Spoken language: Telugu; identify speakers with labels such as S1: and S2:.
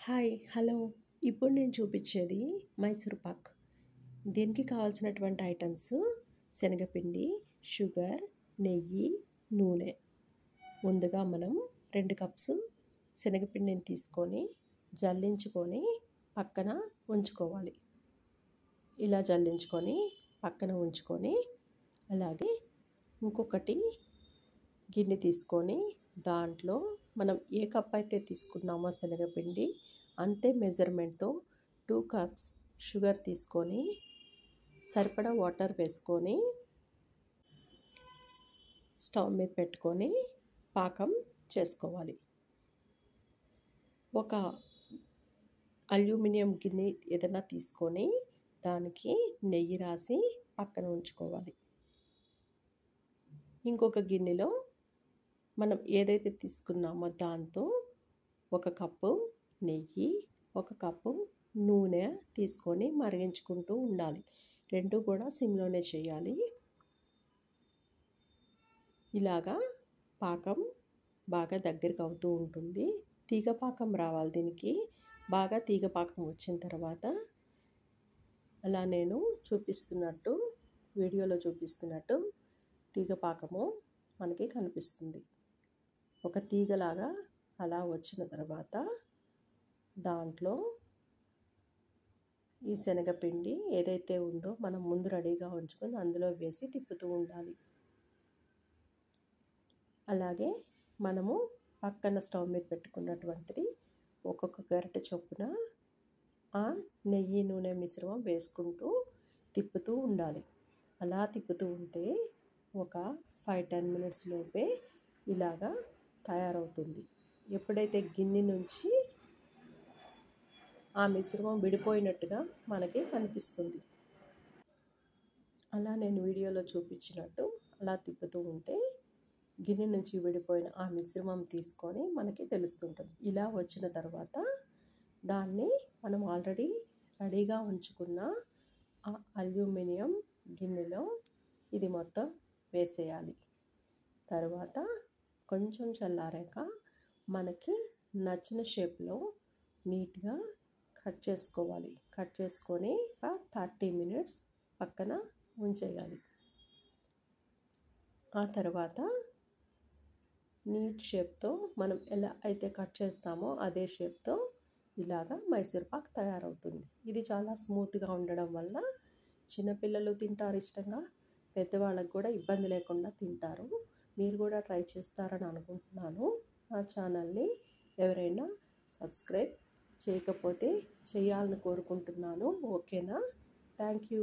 S1: హాయ్ హలో ఇప్పుడు నేను చూపించేది మైసూర్ పాక్. దీనికి కావాల్సినటువంటి ఐటమ్స్ శనగపిండి, షుగర్, నెయ్యి, నూనె. ముందుగా మనం 2 కప్స్ శనగపిండిని తీసుకొని జల్లించుకొని పక్కన ఉంచుకోవాలి. ఇలా జల్లించుకొని పక్కన ఉంచుకొని అలాగే ఇంకొకటి గిన్నె తీసుకొని దాంట్లో మనం ఏ కప్ అయితే తీసుకున్నామో శనగపిండి అంతే మెజర్మెంట్తో 2 కప్స్ షుగర్ తీసుకొని సరిపడా వాటర్ వేసుకొని స్టవ్ మీద పెట్టుకొని పాకం చేసుకోవాలి. ఒక అల్యూమినియం గిన్నె ఏదైనా తీసుకొని దానికి నెయ్యి రాసి పక్కన ఉంచుకోవాలి. ఇంకొక గిన్నెలో మనం ఏదైతే తీసుకున్నామో దాంతో 1 కప్పు నెయ్యి, 1 కప్పు నూనె తీసుకొని మరిగించుకుంటూ ఉండాలి. రెండు కూడా సిమ్లోనే చేయాలి. ఇలాగా పాకం బాగా దగ్గరికి అవుతూ ఉంటుంది. తీగ పాకం రావాలి దీనికి. బాగా తీగ పాకం వచ్చిన తర్వాత అలా నేను చూపిస్తున్నట్టు వీడియోలో చూపిస్తున్నట్టు తీగ పాకము మనకి కనిపిస్తుంది. ఒక తీగలాగా అలా వచ్చిన తర్వాత దాంట్లో ఈ శనగపిండి ఏదైతే ఉందో మనం ముందు రెడీగా ఉంచుకొని అందులో వేసి తిప్పుతూ ఉండాలి. అలాగే మనము పక్కన స్టవ్ మీద పెట్టుకున్నటువంటిది ఒక్కొక్క గరిటె చొప్పున ఆ నెయ్యి నూనె మిశ్రమం వేసుకుంటూ తిప్పుతూ ఉండాలి. అలా తిప్పుతూ ఉంటే ఒక 5-10 మినిట్స్ లోపే ఇలాగా తయారవుతుంది. ఎప్పుడైతే గిన్నె నుంచి ఆ మిశ్రమం విడిపోయినట్టుగా మనకి కనిపిస్తుంది. అలా నేను వీడియోలో చూపించినట్టు అలా తిప్పుతూ ఉంటే గిన్నె నుంచి విడిపోయిన ఆ మిశ్రమం తీసుకొని మనకి తెలుస్తుంటుంది. ఇలా వచ్చిన తర్వాత దాన్ని మనం ఆల్రెడీ రెడీగా ఉంచుకున్న ఆ అల్యూమినియం గిన్నెలో ఇది మొత్తం వేసేయాలి. తర్వాత కొంచెం చల్లారాక మనకి నచ్చిన షేప్లో నీట్గా కట్ చేసుకోవాలి. కట్ చేసుకొని 30 మినిట్స్ పక్కన ఉంచేయాలి. ఆ తర్వాత నీట్ షేప్తో మనం ఎలా అయితే కట్ చేస్తామో అదే షేప్తో ఇలాగా మైసూర్ పాక్ తయారవుతుంది. ఇది చాలా స్మూత్గా ఉండడం వల్ల చిన్నపిల్లలు తింటారు ఇష్టంగా, పెద్దవాళ్ళకు కూడా ఇబ్బంది లేకుండా తింటారు. మీరు కూడా ట్రై చేస్తారని అనుకుంటున్నాను. నా ఛానల్ని ఎవరైనా సబ్స్క్రైబ్ చేయకపోతే చేయాలని కోరుకుంటున్నాను. ఓకేనా? Thank you.